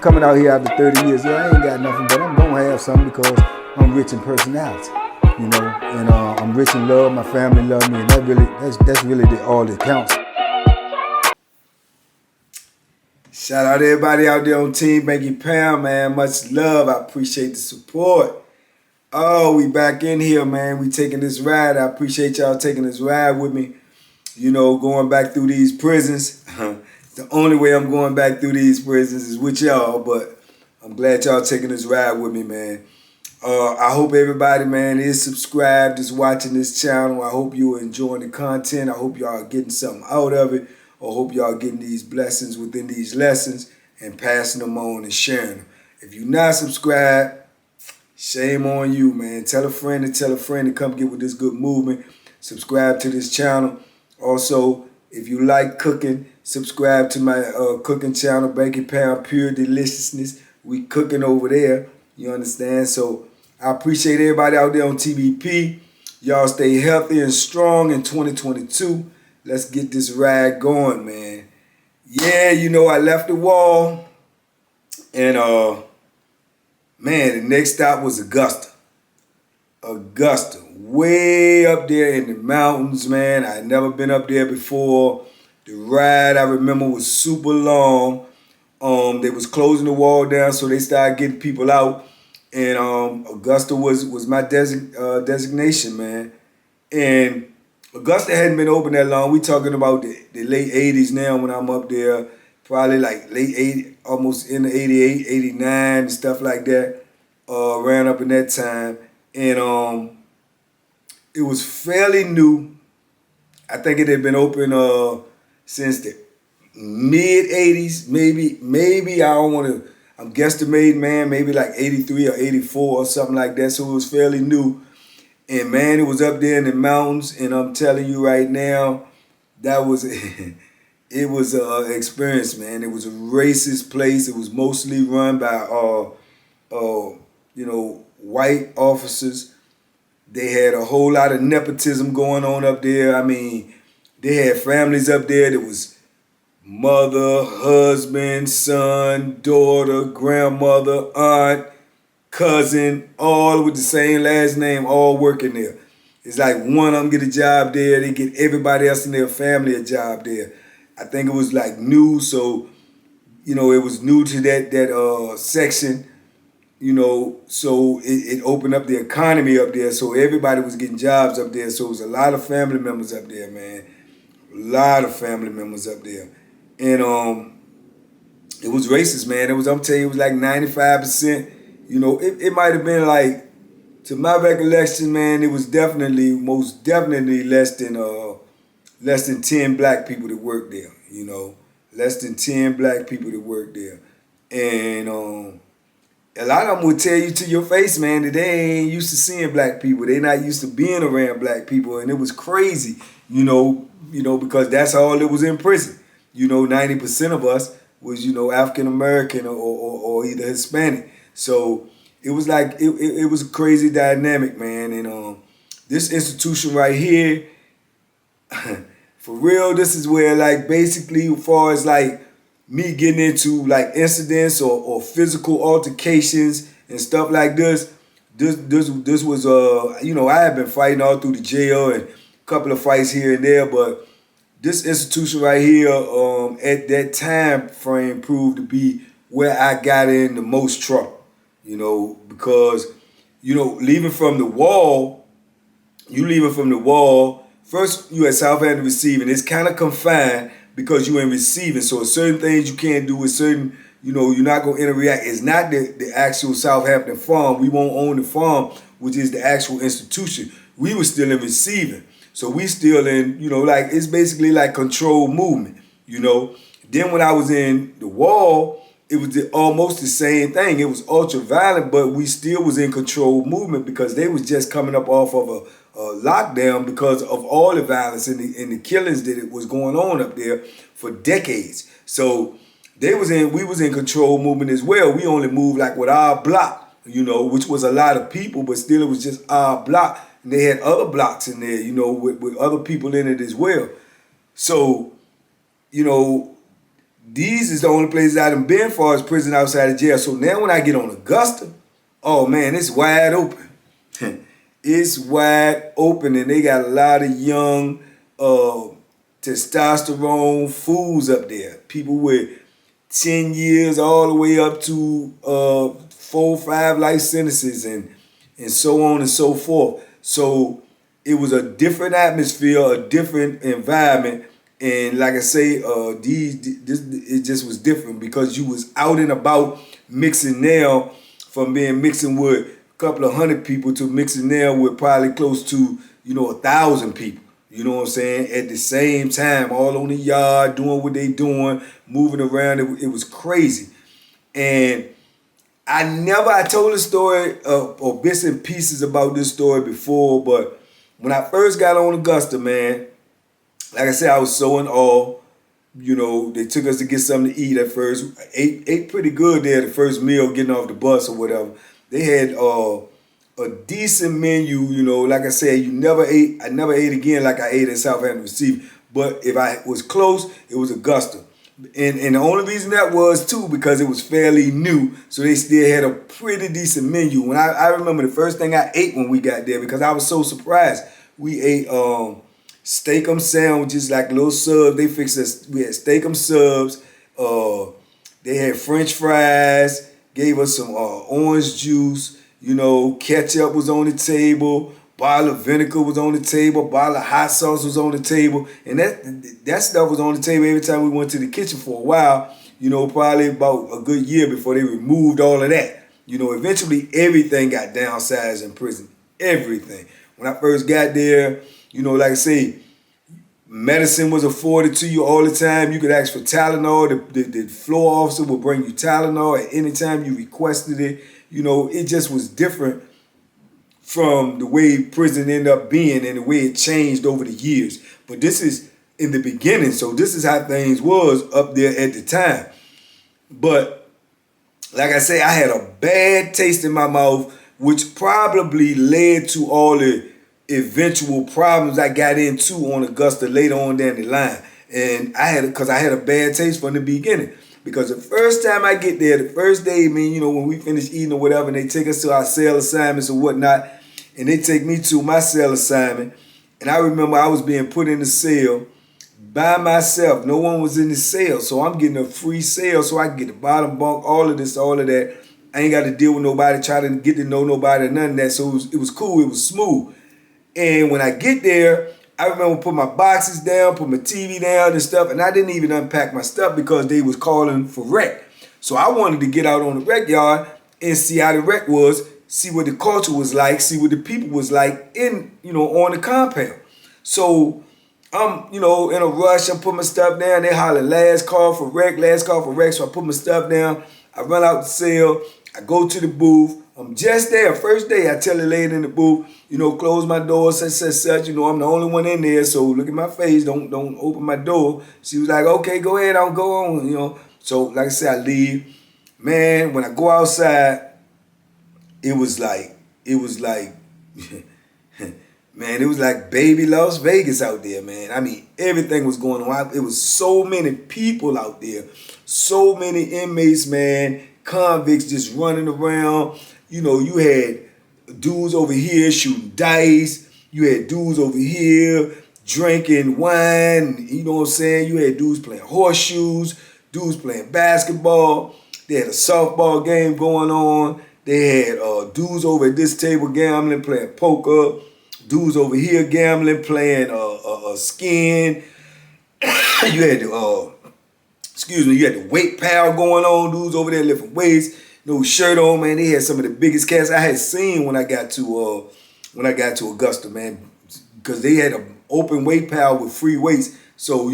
coming out here after 30 years. Yeah, I ain't got nothing, but I'm gonna have something because I'm rich in personality, you know, and I'm rich in love. My family love me, and that's really all that counts. Shout out to everybody out there on Team Banky Pound, man. Much love. I appreciate the support. Oh, we back in here, man. We taking this ride. I appreciate y'all taking this ride with me. You know, going back through these prisons. The only way I'm going back through these prisons is with y'all, but I'm glad y'all taking this ride with me, man. I hope everybody, man, is subscribed, is watching this channel. I hope you are enjoying the content. I hope y'all are getting something out of it. I hope y'all getting these blessings within these lessons and passing them on and sharing them. If you're not subscribed, shame on you, man. Tell a friend to come get with this good movement. Subscribe to this channel. Also, if you like cooking, subscribe to my cooking channel, Banky Pound Pure Deliciousness. We cooking over there. You understand? So I appreciate everybody out there on TBP. Y'all stay healthy and strong in 2022. Let's get this ride going, man. Yeah, you know, I left the wall. And, man, the next stop was Augusta. Augusta, way up there in the mountains, man. I had never been up there before. The ride, I remember, was super long. They was closing the wall down, so they started getting people out. And Augusta was my designation, man. And Augusta hadn't been open that long. We talking about the late 80s now when I'm up there. Probably like late 80s, almost in the 88, 89 and stuff like that. Ran up in that time. And it was fairly new. I think it had been open since the mid-80s, maybe I don't want to, I'm guesstimating, man, maybe like 83 or 84 or something like that. So it was fairly new. And man, it was up there in the mountains, and I'm telling you right now, that was it was an experience, man. It was a racist place. It was mostly run by you know, white officers. They had a whole lot of nepotism going on up there. I mean, they had families up there that was mother, husband, son, daughter, grandmother, aunt, cousin, all with the same last name, all working there. It's like one of them get a job there, they get everybody else in their family a job there. I think it was like new, so, you know, it was new to that section, you know, so it opened up the economy up there, so everybody was getting jobs up there, so it was a lot of family members up there, man. A lot of family members up there. And it was racist, man. It was, I'm telling you, it was like 95%. You know, it might have been like, to my recollection, man, it was most definitely less than 10 black people that worked there, you know. Less than 10 black people that worked there. And a lot of them would tell you to your face, man, that they ain't used to seeing black people. They not used to being around black people. And it was crazy, you know, because that's all that was in prison. You know, 90% of us was, you know, African-American or either Hispanic. So it was like, it was a crazy dynamic, man. And this institution right here, for real, this is where, like, basically, as far as, like, me getting into, like, incidents or physical altercations and stuff like this was, you know, I had been fighting all through the jail and a couple of fights here and there, but this institution right here, at that time frame, proved to be where I got in the most trouble. You know, because, you know, leaving from the wall, first you at Southampton receiving, it's kind of confined because you in receiving. So certain things you can't do with certain, you know, you're not going to interact. It's not the actual Southampton farm. We won't own the farm, which is the actual institution. We were still in receiving. So we still in, you know, like, it's basically like controlled movement, you know. Then when I was in the wall, it was almost the same thing. It was ultra violent, but we still was in controlled movement because they was just coming up off of a lockdown because of all the violence and the killings that it was going on up there for decades. So we was in controlled movement as well. We only moved like with our block, you know, which was a lot of people, but still it was just our block. And they had other blocks in there, you know, with other people in it as well. So, you know, these is the only places I done been for is prison outside of jail. So now when I get on Augusta, oh man, it's wide open. It's wide open, and they got a lot of young testosterone fools up there. People with 10 years all the way up to 4, 5 life sentences and so on and so forth. So it was a different atmosphere, a different environment. And like I say, it just was different because you was out and about mixing now from being mixing with a couple of hundred people to mixing now with probably close to, 1,000 people. You know what I'm saying? At the same time, all on the yard, doing what they doing, moving around. It was crazy. And I told a story or bits and pieces about this story before, but when I first got on Augusta, man, like I said, I was so in awe. They took us to get something to eat at first. Ate pretty good there the first meal, getting off the bus or whatever. They had a decent menu, like I said, I never ate again like I ate in Southampton Receiver. But if I was close, it was Augusta. And the only reason that was too because it was fairly new, so they still had a pretty decent menu. When I remember the first thing I ate when we got there because I was so surprised. We ate steak-'em sandwiches, like little subs. They fixed us. We had steak-'em subs. They had French fries. Gave us some orange juice. Ketchup was on the table. Bottle of vinegar was on the table. Bottle of hot sauce was on the table. And that stuff was on the table every time we went to the kitchen for a while. Probably about a good year before they removed all of that. Eventually everything got downsized in prison. Everything. When I first got there, like I say, medicine was afforded to you all the time. You could ask for Tylenol. The floor officer would bring you Tylenol at any time you requested it. It just was different from the way prison ended up being and the way it changed over the years. But this is in the beginning, so this is how things was up there at the time. But like I say, I had a bad taste in my mouth, which probably led to all the eventual problems I got into on Augusta later on down the line. And I had a bad taste from the beginning. Because the first time I get there, the first day, when we finish eating or whatever, and they take us to our cell assignments or whatnot, and they take me to my cell assignment, and I remember I was being put in the cell by myself. No one was in the cell, so I'm getting a free cell so I can get the bottom bunk, all of this, all of that. I ain't got to deal with nobody, try to get to know nobody, none of that. So it was cool, it was smooth. And when I get there, I remember put my boxes down, put my TV down and stuff, and I didn't even unpack my stuff because they was calling for rec. So I wanted to get out on the rec yard and see how the rec was, see what the culture was like, see what the people was like in, on the compound. So I'm, in a rush, I'm putting my stuff down, they holler, last call for rec, so I put my stuff down, I run out the cell, I go to the booth, I'm just there. First day, I tell the lady in the booth, close my door, such. I'm the only one in there, so look at my face. Don't open my door. She was like, okay, go ahead, I'll go on, So, like I said, I leave. Man, when I go outside, it was like, man, it was like baby Las Vegas out there, man. I mean, everything was going on. It was so many people out there. So many inmates, man. Convicts just running around. You had dudes over here shooting dice. You had dudes over here drinking wine. You know what I'm saying? You had dudes playing horseshoes, dudes playing basketball. They had a softball game going on. They had dudes over at this table gambling, playing poker. Dudes over here gambling, playing skin. You had you had the weight pal going on. Dudes over there lifting weights. No shirt on, man. They had some of the biggest cats I had seen when I got to Augusta, man, because they had an open weight pal with free weights. So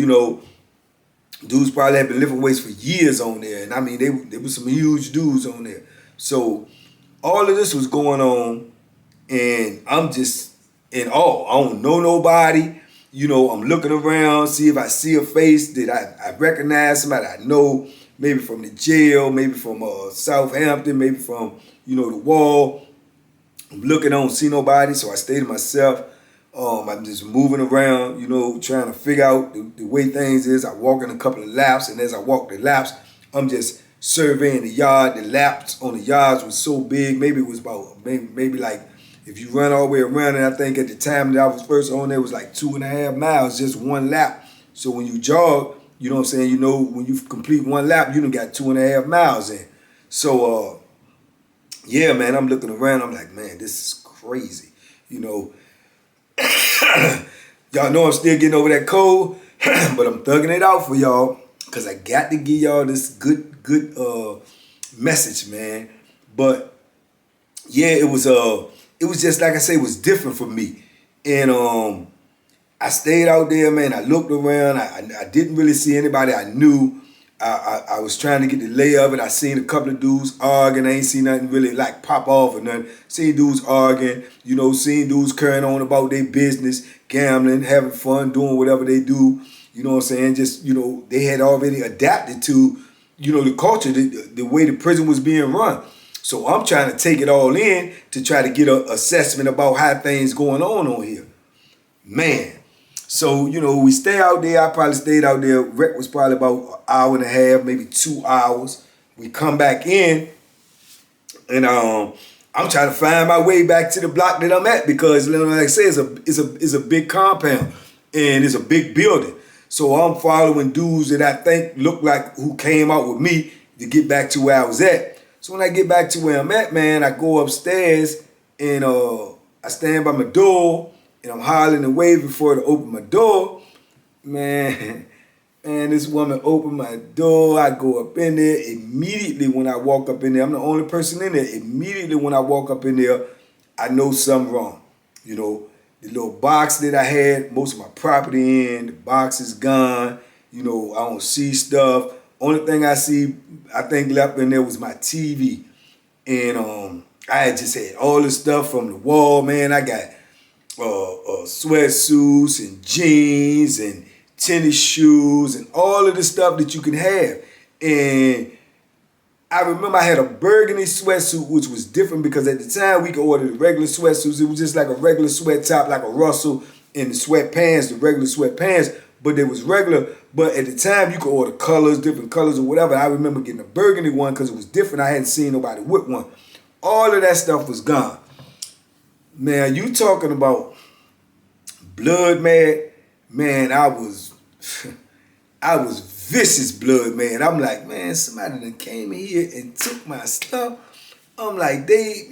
dudes probably had been lifting weights for years on there, and I mean there was some huge dudes on there. So all of this was going on, and I'm just in awe. I don't know nobody. I'm looking around, see if I see a face that I recognize, somebody I know. Maybe from the jail, maybe from Southampton, maybe from, the wall. I'm looking, I don't see nobody, so I stay to myself. I'm just moving around, trying to figure out the way things is. I walk in a couple of laps, and as I walk the laps, I'm just surveying the yard. The laps on the yards was so big. Maybe it was about maybe like if you run all the way around, and I think at the time that I was first on there, it was like 2.5 miles, just one lap. So when you jog, you know what I'm saying, when you complete one lap, you done got 2.5 miles in. So yeah, man, I'm looking around, I'm like, man, this is crazy. Y'all know I'm still getting over that cold, but I'm thugging it out for y'all because I got to give y'all this good message, man. But yeah, it was just like I say, it was different for me. And I stayed out there, man. I looked around. I didn't really see anybody I knew. I was trying to get the lay of it. I seen a couple of dudes arguing. I ain't seen nothing really like pop off or nothing. Seen dudes arguing, seen dudes carrying on about their business, gambling, having fun, doing whatever they do. You know what I'm saying? Just, they had already adapted to, the culture, the way the prison was being run. So I'm trying to take it all in to try to get an assessment about how things going on here. Man. So, we stay out there. I probably stayed out there. Rec was probably about an hour and a half, maybe 2 hours. We come back in, and I'm trying to find my way back to the block that I'm at because, like I say, it's a big compound and it's a big building. So I'm following dudes that I think look like who came out with me to get back to where I was at. So when I get back to where I'm at, man, I go upstairs and I stand by my door. And I'm hollering and waving for her to open my door. Man, this woman opened my door. I go up in there. Immediately when I walk up in there, I'm the only person in there. Immediately when I walk up in there, I know something wrong. The little box that I had most of my property in, the box is gone. I don't see stuff. Only thing I see, I think left in there was my TV. And I had just had all this stuff from the wall, man. I got sweatsuits and jeans and tennis shoes and all of the stuff that you can have. And I remember I had a burgundy sweatsuit, which was different because at the time we could order the regular sweatsuits. It was just like a regular sweat top, like a Russell, and the sweatpants, the regular sweatpants, but they was regular. But at the time you could order colors, different colors or whatever. I remember getting a burgundy one because it was different. I hadn't seen nobody with one. All of that stuff was gone. Man, you talking about blood mad? Man, I was vicious blood mad. I'm like, man, somebody done came in here and took my stuff. I'm like, they,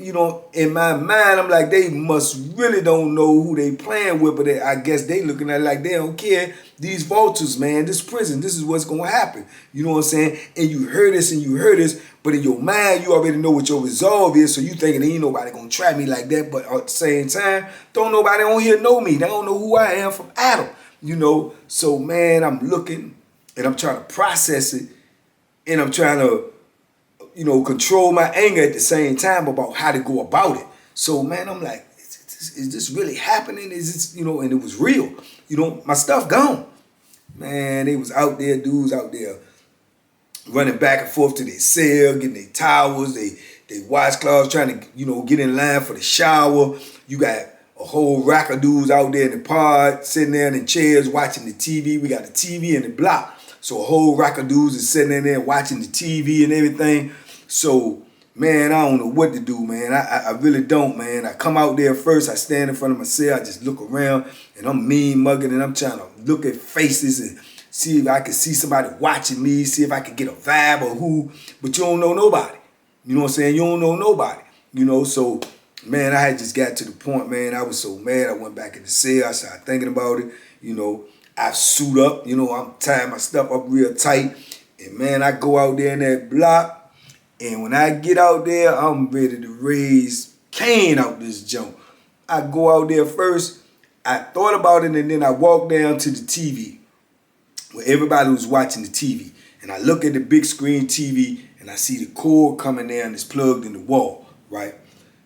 in my mind, I'm like, they must really don't know who they playing with, but I guess they looking at it like they don't care. These vultures, man, this prison, this is what's going to happen. You know what I'm saying? And you heard this and you heard this, but in your mind, you already know what your resolve is, so you thinking ain't nobody going to try me like that, but at the same time, don't nobody on here know me. They don't know who I am from Adam, So, man, I'm looking and I'm trying to process it and I'm trying to control my anger at the same time about how to go about it. So, man, I'm like, is this really happening? Is this, and it was real. My stuff gone. Man, they was out there, dudes out there running back and forth to their cell, getting their towels, they washcloths, trying to, get in line for the shower. You got a whole rack of dudes out there in the pod, sitting there in the chairs watching the TV. We got the TV in the block. So a whole rack of dudes is sitting in there watching the TV and everything. So, man, I don't know what to do, man. I really don't, man. I come out there first. I stand in front of my cell. I just look around, and I'm mean mugging, and I'm trying to look at faces and see if I can see somebody watching me, see if I can get a vibe or who. But you don't know nobody. You know what I'm saying? You don't know nobody. So, man, I had just got to the point, man. I was so mad. I went back in the cell. I started thinking about it. I suit up. I'm tying my stuff up real tight. And, man, I go out there in that block. And when I get out there, I'm ready to raise Cain out this junk. I go out there first. I thought about it, and then I walk down to the TV where everybody was watching the TV. And I look at the big screen TV, and I see the cord coming there, and it's plugged in the wall, right?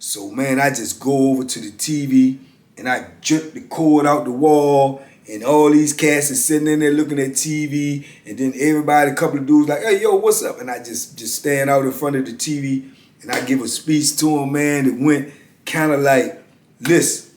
So, man, I just go over to the TV, and I jerk the cord out the wall, and all these cats are sitting in there looking at TV, and then everybody, a couple of dudes like, hey, yo, what's up? And I just stand out in front of the TV, and I give a speech to them, man, that went kind of like, listen,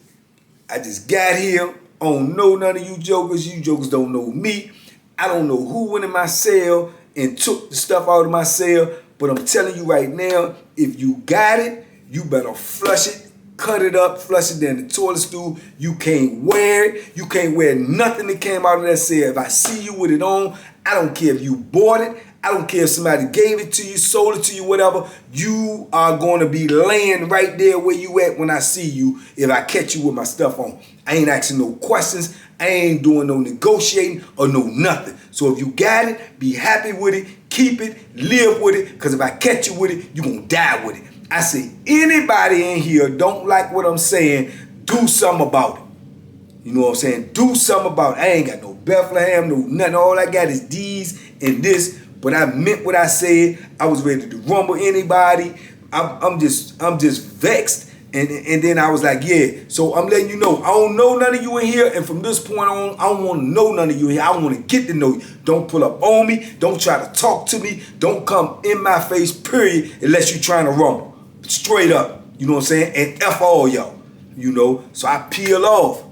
I just got here. I don't know none of you jokers. You jokers don't know me. I don't know who went in my cell and took the stuff out of my cell. But I'm telling you right now, if you got it, you better flush it, cut it up, flush it down the toilet stool. You can't wear it. You can't wear nothing that came out of that cell. If I see you with it on, I don't care if you bought it. I don't care if somebody gave it to you, sold it to you, whatever. You are going to be laying right there where you at when I see you if I catch you with my stuff on. I ain't asking no questions. I ain't doing no negotiating or no nothing. So if you got it, be happy with it, keep it, live with it, because if I catch you with it, you're going to die with it. I say, anybody in here don't like what I'm saying, do something about it. You know what I'm saying? Do something about it. I ain't got no Bethlehem, no nothing. All I got is these and this. But I meant what I said. I was ready to rumble anybody. I'm just vexed. And then I was like, yeah. So I'm letting you know, I don't know none of you in here. And from this point on, I don't want to know none of you in here. I want to get to know you. Don't pull up on me. Don't try to talk to me. Don't come in my face, period, unless you're trying to rumble. Straight up. You know what I'm saying? And F all y'all. You know? So I peel off.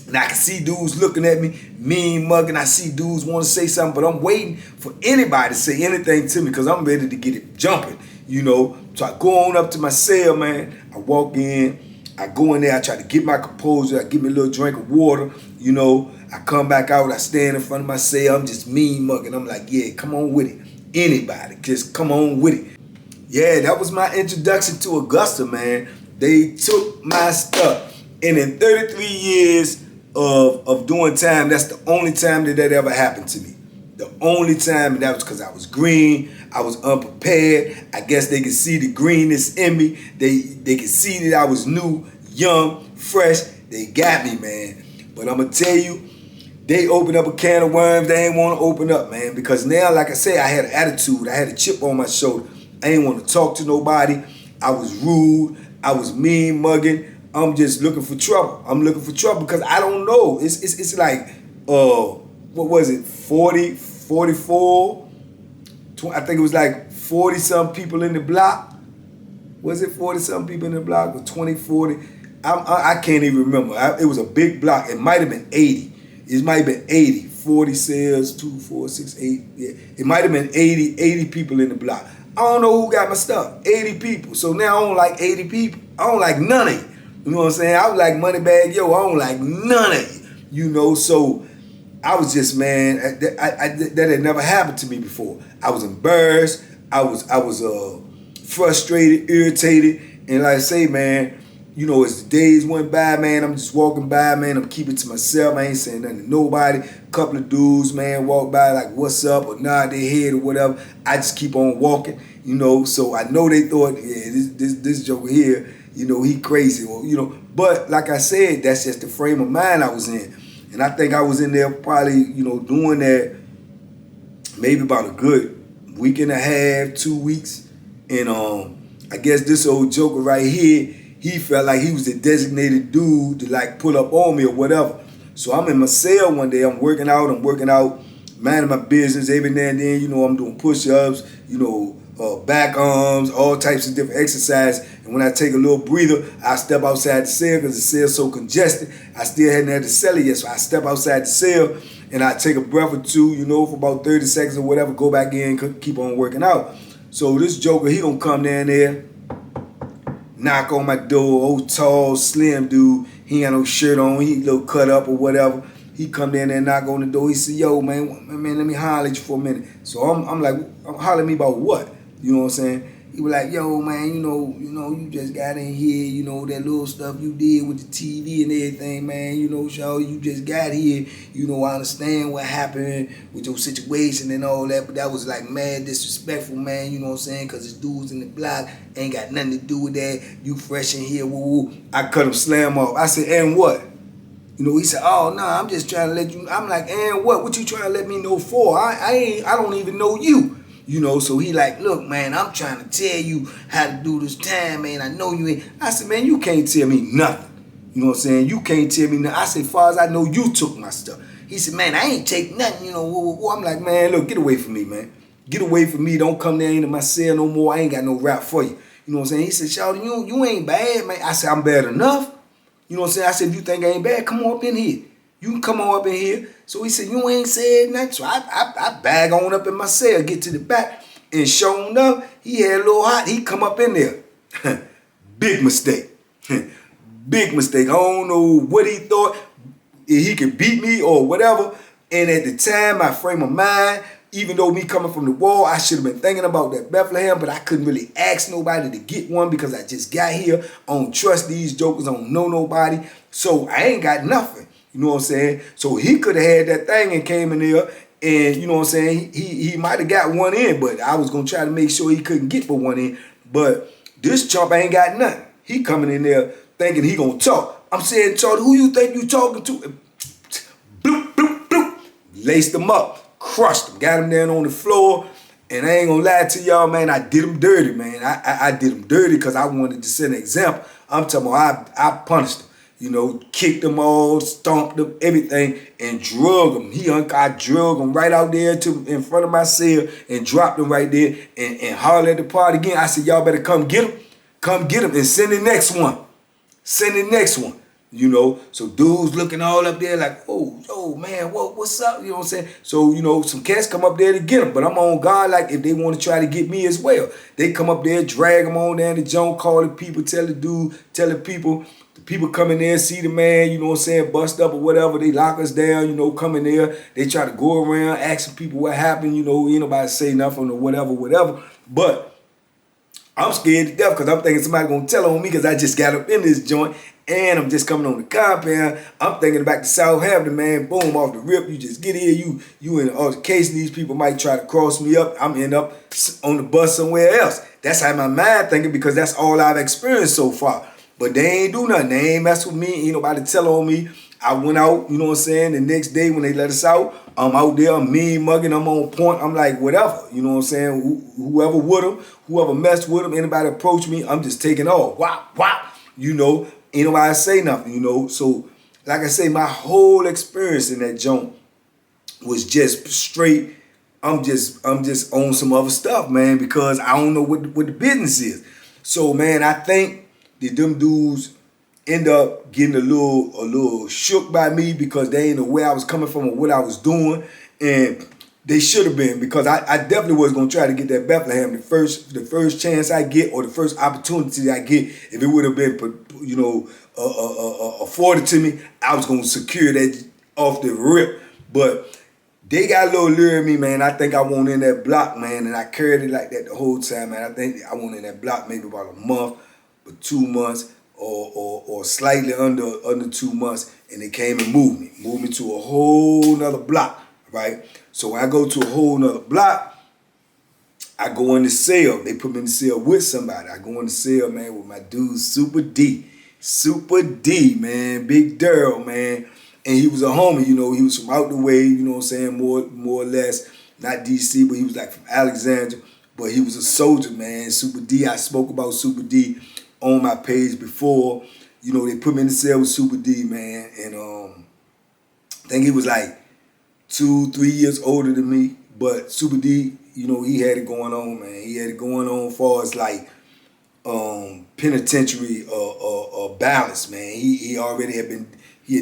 And I can see dudes looking at me, mean mugging. I see dudes want to say something, but I'm waiting for anybody to say anything to me because I'm ready to get it jumping, you know. So I go on up to my cell, man. I walk in. I go in there. I try to get my composure. I give me a little drink of water, you know. I come back out. I stand in front of my cell. I'm just mean mugging. I'm like, yeah, come on with it. Anybody, just come on with it. Yeah, that was my introduction to Augusta, man. They took my stuff. And in 33 years of doing time, that's the only time that ever happened to me. The only time, and that was because I was green, I was unprepared. I guess they could see the greenness in me. They could see that I was new, young, fresh. They got me, man. But I'm going to tell you, they opened up a can of worms they ain't want to open up, man. Because now, like I say, I had an attitude. I had a chip on my shoulder. I ain't want to talk to nobody. I was rude. I was mean mugging. I'm just looking for trouble. I'm looking for trouble because I don't know. It's like, what was it, 40, 44? I think it was like 40-some people in the block. Was it 40-some people in the block or 20, 40? I can't even remember. It was a big block. It might have been 80. It might have been 80. 40 cells, 2, 4, 6, 8. Yeah. It might have been 80 people in the block. I don't know who got my stuff. 80 people. So now I don't like 80 people. I don't like none of you. You know what I'm saying? I was like Moneybag Yo. I don't like none of you. You know, so I was just, man, that had never happened to me before. I was embarrassed. I was frustrated, irritated. And like I say, man, you know, as the days went by, man, I'm just walking by, man. I'm keeping to myself. I ain't saying nothing to nobody. A couple of dudes, man, walk by like, what's up, or nod their head or whatever. I just keep on walking, you know. So I know they thought, yeah, this joker here, you know, he crazy, or, you know. But like I said, that's just the frame of mind I was in. And I think I was in there probably, you know, doing that maybe about a good week and a half, 2 weeks. And I guess this old joker right here, he felt like he was the designated dude to like pull up on me or whatever. So I'm in my cell one day, I'm working out, minding my business. Every now and then, you know, I'm doing push-ups, you know, back arms, all types of different exercises. And when I take a little breather, I step outside the cell because the cell's so congested. I still hadn't had the cell yet, so I step outside the cell and I take a breath or two, you know, for about 30 seconds or whatever, go back in, keep on working out. So this joker, he gonna come down there, knock on my door, old tall, slim dude. He ain't got no shirt on, he a little cut up or whatever. He come down there and knock on the door. He said, yo, man, let me holler at you for a minute. So I'm like, holler at me about what? You know what I'm saying? He was like, yo, man, you know, you just got in here, you know, that little stuff you did with the TV and everything, man, you know, so you just got here, you know, I understand what happened with your situation and all that, but that was like mad disrespectful, man, you know what I'm saying, because it's dudes in the block, ain't got nothing to do with that, you fresh in here, woo, woo. I cut him slam off. I said, and what? You know, he said, oh, no, I'm just trying to let you, I'm like, and what? What you trying to let me know for? I don't even know you. You know, so he like, look, man, I'm trying to tell you how to do this time, man. I know you ain't. I said, man, you can't tell me nothing. You know what I'm saying? You can't tell me nothing. I said, far as I know, you took my stuff. He said, man, I ain't take nothing, you know. Whoa, whoa. I'm like, man, look, get away from me, man. Get away from me. Don't come down into my cell no more. I ain't got no rap for you. You know what I'm saying? He said, Shawty, you ain't bad, man. I said, I'm bad enough. You know what I'm saying? I said, if you think I ain't bad, come on up in here. You can come on up in here. So he said, you ain't said nothing. So I bag on up in my cell, get to the back, and sure enough, he had a little hot. He come up in there. Big mistake. Big mistake. I don't know what he thought. He could beat me or whatever. And at the time, my frame of mind, even though me coming from the wall, I should have been thinking about that Bethlehem, but I couldn't really ask nobody to get one because I just got here. I don't trust these jokers. I don't know nobody. So I ain't got nothing. You know what I'm saying? So he could have had that thing and came in there and, you know what I'm saying, he might have got one in, but I was going to try to make sure he couldn't get for one in. But this chump ain't got nothing. He coming in there thinking he going to talk. I'm saying, Charlie, who you think you talking to? Bloop, bloop, bloop. Laced him up. Crushed him, got him down on the floor, and I ain't gonna lie to y'all, man, I did him dirty, man. I did him dirty because I wanted to set an example. I'm talking about I punished him, you know, kicked him all, stomped him, everything, and drug him. I drug him right out there in front of my cell and dropped him right there and hollered at the party again. I said, y'all better come get him, and send the next one. Send the next one. You know, so dudes looking all up there like, oh, yo, man, what's up? You know what I'm saying? So, you know, some cats come up there to get them, but I'm on guard like if they want to try to get me as well. They come up there, drag them on down the joint, call the people, tell the people come in there, see the man, you know what I'm saying, bust up or whatever. They lock us down, you know, come in there. They try to go around asking people what happened, you know, ain't nobody say nothing or whatever. But I'm scared to death because I'm thinking somebody going to tell on me because I just got up in this joint. And I'm just coming on the compound. I'm thinking back to Southampton, man. Boom, off the rip. You just get here. You in an altercation. These people might try to cross me up. I'm end up on the bus somewhere else. That's how my mind thinking because that's all I've experienced so far. But they ain't do nothing. They ain't mess with me. Ain't nobody tell on me. I went out, you know what I'm saying? The next day when they let us out, I'm out there. I'm mean mugging. I'm on point. I'm like, whatever. You know what I'm saying? Whoever with them, whoever messed with them, anybody approach me, I'm just taking off. Wow. You know, ain't nobody say nothing, you know. So, like I say, my whole experience in that joint was just straight. I'm just on some other stuff, man, because I don't know what the business is. So, man, I think that them dudes end up getting a little shook by me because they ain't know where I was coming from or what I was doing, and they should have been because I definitely was gonna try to get that Bethlehem the first chance I get or the first opportunity I get. If it would have been, you know, afforded to me, I was gonna secure that off the rip. But they got a little lure in me, man. I think I went in that block, man, and I carried it like that the whole time, man. I think I went in that block maybe about a month or 2 months or slightly under 2 months, and they came and moved me to a whole nother block, right? So when I go to a whole nother block, I go in the cell. They put me in the cell with somebody. I go in the cell, man, with my dude, Super D, man, Big Daryl, man. And he was a homie, you know, he was from out the way, you know what I'm saying, more or less, not DC, but he was like from Alexandria, but he was a soldier, man. Super D, I spoke about Super D on my page before. You know, they put me in the cell with Super D, man, and I think he was like 2-3 years older than me, but Super D, you know, he had it going on, man. He had it going on as far as like penitentiary balance, man. He already had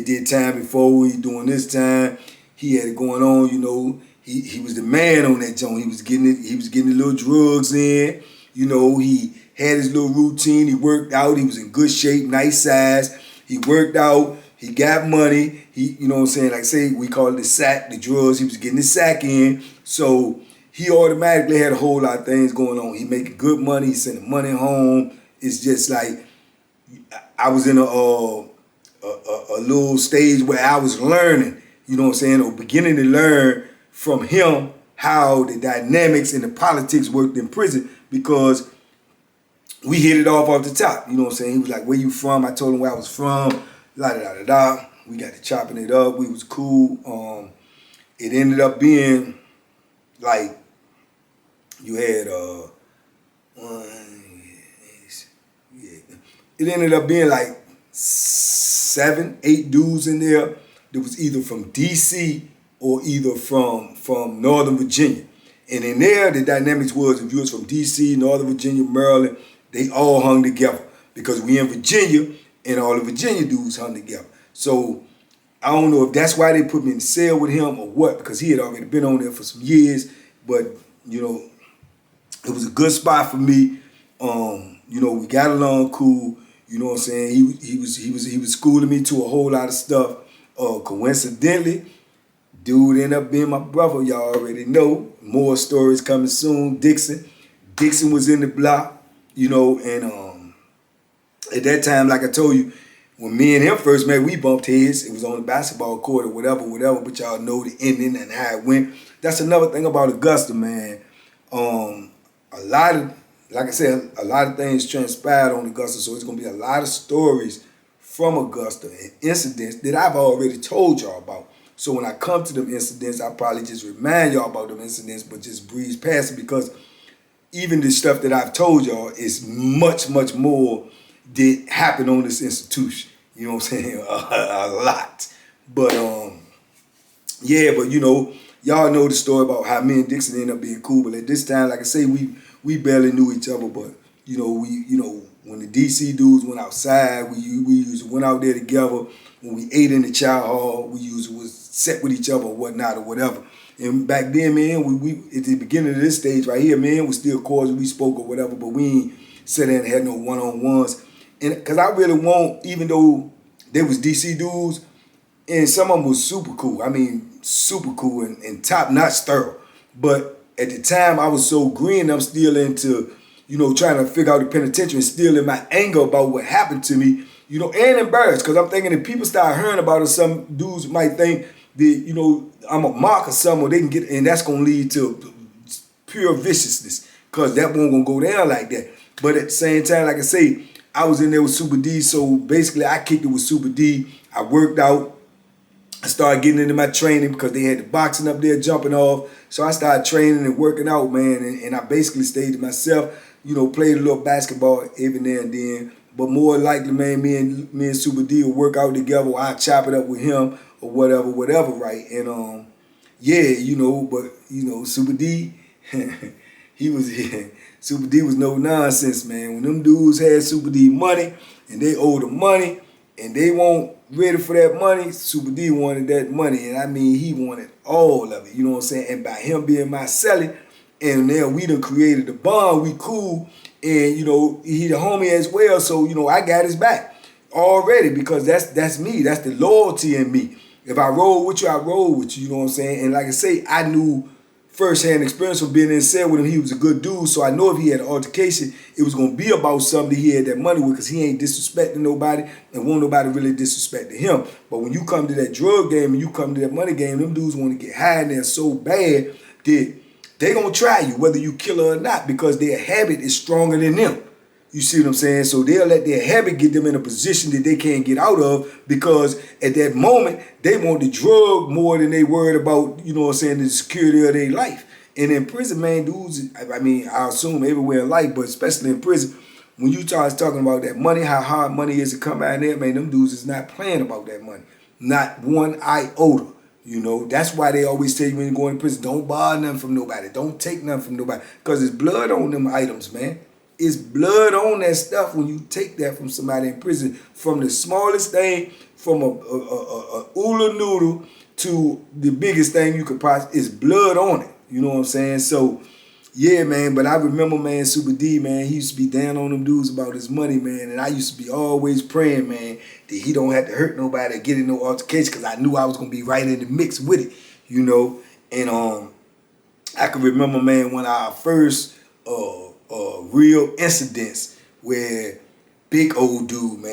did time before. He doing this time. He had it going on, you know. He was the man on that joint. He was getting the little drugs in. You know, he had his little routine. He worked out. He was in good shape, nice size. He worked out. He got money. You know what I'm saying? Like say we call it the sack, the drugs. He was getting the sack in. So he automatically had a whole lot of things going on. He making good money. He sending money home. It's just like I was in a little stage where I was learning, you know what I'm saying, or beginning to learn from him how the dynamics and the politics worked in prison because we hit it off the top, you know what I'm saying. He was like, where you from? I told him where I was from, la-da-da-da-da. We got to chopping it up. We was cool. It ended up being like you had it ended up being like 7, 8 dudes in there that was either from DC or either from Northern Virginia. And in there, the dynamics was if you was from DC, Northern Virginia, Maryland, they all hung together because we in Virginia and all the Virginia dudes hung together. So I don't know if that's why they put me in the cell with him or what, because he had already been on there for some years. But you know, it was a good spot for me. You know, we got along cool. You know what I'm saying? He was schooling me to a whole lot of stuff. Coincidentally, dude ended up being my brother. Y'all already know. More stories coming soon. Dixon was in the block. You know, and at that time, like I told you, when me and him first met, we bumped heads. It was on the basketball court or whatever. But y'all know the ending and how it went. That's another thing about Augusta, man. A lot of, like I said, a lot of things transpired on Augusta, so it's gonna be a lot of stories from Augusta and incidents that I've already told y'all about. So when I come to them incidents, I probably just remind y'all about them incidents, but just breeze past it, because even the stuff that I've told y'all is much, much more that happened on this institution. You know what I'm saying? A lot. But yeah, but you know, y'all know the story about how me and Dixon ended up being cool. But at this time, like I say, we barely knew each other. But you know, when the DC dudes went outside, we usually went out there together. When we ate in the chow hall, we usually was set with each other or whatnot or whatever. And back then, man, we at the beginning of this stage right here, man, we still cordial, we spoke or whatever, but we ain't sat there and had no one-on-ones. And because I really want, even though they was DC dudes, and some of them was super cool. I mean, super cool and top-notch thorough. But at the time, I was so green, I'm still into, you know, trying to figure out the penitentiary and still in my anger about what happened to me, you know, and embarrassed, because I'm thinking if people start hearing about it, some dudes might think that, you know, I'm a mark or something, or they can get, and that's going to lead to pure viciousness, because that won't going to go down like that. But at the same time, like I say, I was in there with Super D, so basically I kicked it with Super D. I worked out. I started getting into my training because they had the boxing up there jumping off. So I started training and working out, man, and I basically stayed to myself, you know, played a little basketball every now and then. But more likely, man, me and Super D will work out together, or I'll chop it up with him or whatever, right? And yeah, you know, but you know, Super D, Super D was no nonsense, man. When them dudes had Super D money and they owed the money and they weren't ready for that money, Super D wanted that money. And I mean, he wanted all of it, you know what I'm saying? And by him being my celly, and then we done created a bond, we cool, and you know, he the homie as well, so you know, I got his back already, because that's me, that's the loyalty in me. If I roll with you, I roll with you, you know what I'm saying? And like I say, I knew first-hand experience from being in cell with him. He was a good dude, so I know if he had an altercation, it was going to be about something that he had that money with, because he ain't disrespecting nobody and won't nobody really disrespecting him. But when you come to that drug game and you come to that money game, them dudes want to get high in there so bad that they going to try you, whether you kill her or not, because their habit is stronger than them. You see what I'm saying? So they'll let their habit get them in a position that they can't get out of, because at that moment, they want the drug more than they worried about, you know what I'm saying, the security of their life. And in prison, man, dudes, I mean, I assume everywhere in life, but especially in prison, when you start talking about that money, how hard money is to come out there, man, them dudes is not playing about that money. Not one iota. You know, that's why they always tell you when you go in prison, don't borrow nothing from nobody. Don't take nothing from nobody, because it's blood on them items, man. It's blood on that stuff when you take that from somebody in prison. From the smallest thing, from a hula noodle to the biggest thing you could possibly, it's blood on it. You know what I'm saying? So, yeah, man, but I remember, man, Super D, man, he used to be down on them dudes about his money, man, and I used to be always praying, man, that he don't have to hurt nobody or get in no altercation, because I knew I was going to be right in the mix with it, you know? And I can remember, man, when our first real incidents where big old dude,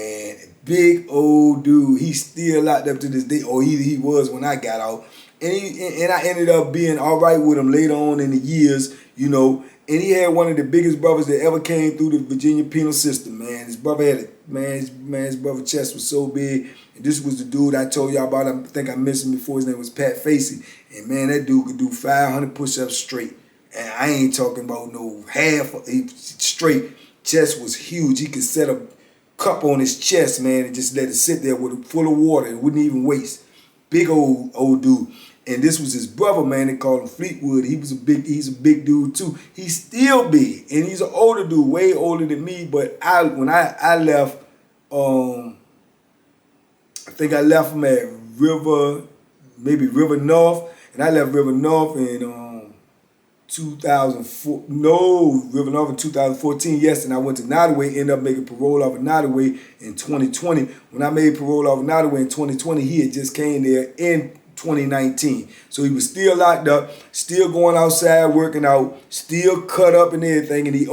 he's still locked up to this day, or he was when I got out, and I ended up being all right with him later on in the years, you know. And he had one of the biggest brothers that ever came through the Virginia penal system, man. His brother had his brother's chest was so big. And this was the dude I told y'all about. I think I mentioned before. His name was Pat Facey, and man, that dude could do 500 push-ups straight. And I ain't talking about no half, straight. Chest was huge. He could set a cup on his chest, man, and just let it sit there with full of water. It wouldn't even waste. Big old dude. And this was his brother, man. They called him Fleetwood. He's a big dude too. He's still big. And he's an older dude, way older than me. But when I left I think I left him at River North, and I left River North in 2004. No, River North in 2014. Yes, and I went to Nottoway. Ended up making parole off of Nottoway in 2020. When I made parole off of Nottoway in 2020, he had just came there in 2019. So he was still locked up, still going outside, working out, still cut up and everything. And he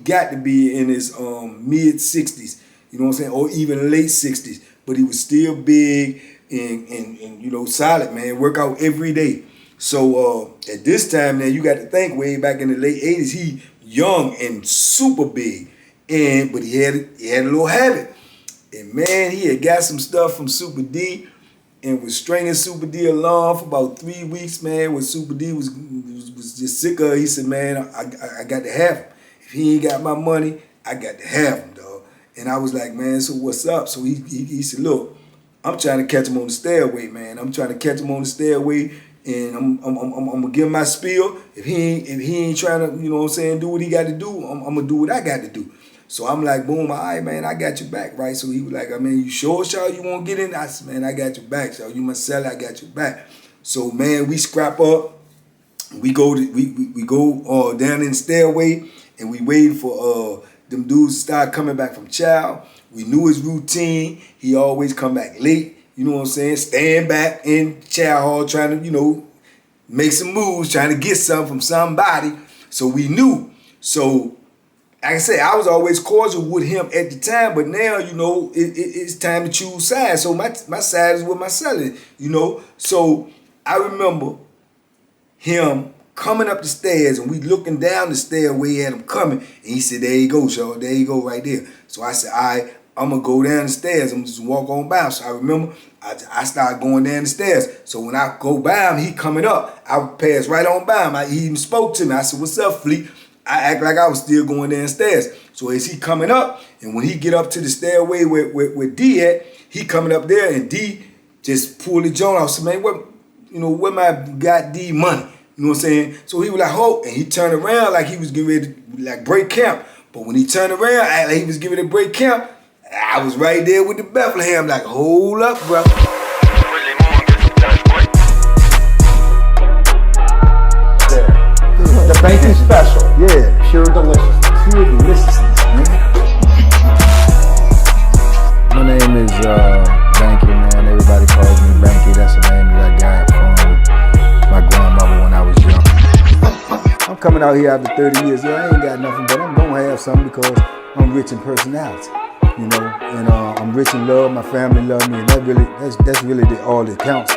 got to be in his mid 60s, you know what I'm saying, or even late 60s. But he was still big and solid, man. Work out every day. So at this time now, you got to think way back in the late 80s, he young and super big, but he had a little habit. And man, he had got some stuff from Super D and was stringing Super D along for about 3 weeks, man. When Super D was just sick of it, he said, man, I got to have him. If he ain't got my money, I got to have him, dog. And I was like, man, so what's up? So he said, look, I'm trying to catch him on the stairway, man. I'm trying to catch him on the stairway, and I'm gonna give him my spiel. If he ain't trying to, you know what I'm saying, do what he got to do, I'm gonna do what I got to do. So I'm like, boom, all right, man, I got your back, right? So he was like, I mean, you sure, Shaw, you won't get in? I said, man, I got your back, Shaw. You my seller, I got your back. So man, we scrap up. We go down in the stairway, and we waiting for them dudes to start coming back from chow. We knew his routine. He always come back late. You know what I'm saying? Stand back in chow hall trying to, make some moves, trying to get something from somebody. So we knew. So like I said, I was always cordial with him at the time, but now, it's time to choose sides. So my side is with my seller, So I remember him coming up the stairs, and we looking down the stairway at him coming, and he said, there you go, Shaw, there you go right there. So I said, all right, I'm going to go down the stairs. I'm going to just walk on by him. So I remember I started going down the stairs. So when I go by him, he coming up. I pass right on by him. He even spoke to me. I said, what's up, Fleet? I act like I was still going downstairs. So as he coming up, and when he get up to the stairway where D at, he coming up there, and D just pulled the joint off. So man, where my got D money? You know what I'm saying? So he was like, oh, and he turned around like he was getting ready to break camp. But when he turned around, act like he was getting ready to break camp, I was right there with the Bethlehem, like, hold up, bro. The bacon special. Yeah. Pure deliciousness. Pure deliciousness, man. My name is Banky, man. Everybody calls me Banky. That's the name that I got from my grandmother when I was young. I'm coming out here after 30 years. Yeah, I ain't got nothing, but I'm gonna have something because I'm rich in personality, and I'm rich in love. My family love me, and that's really all that counts.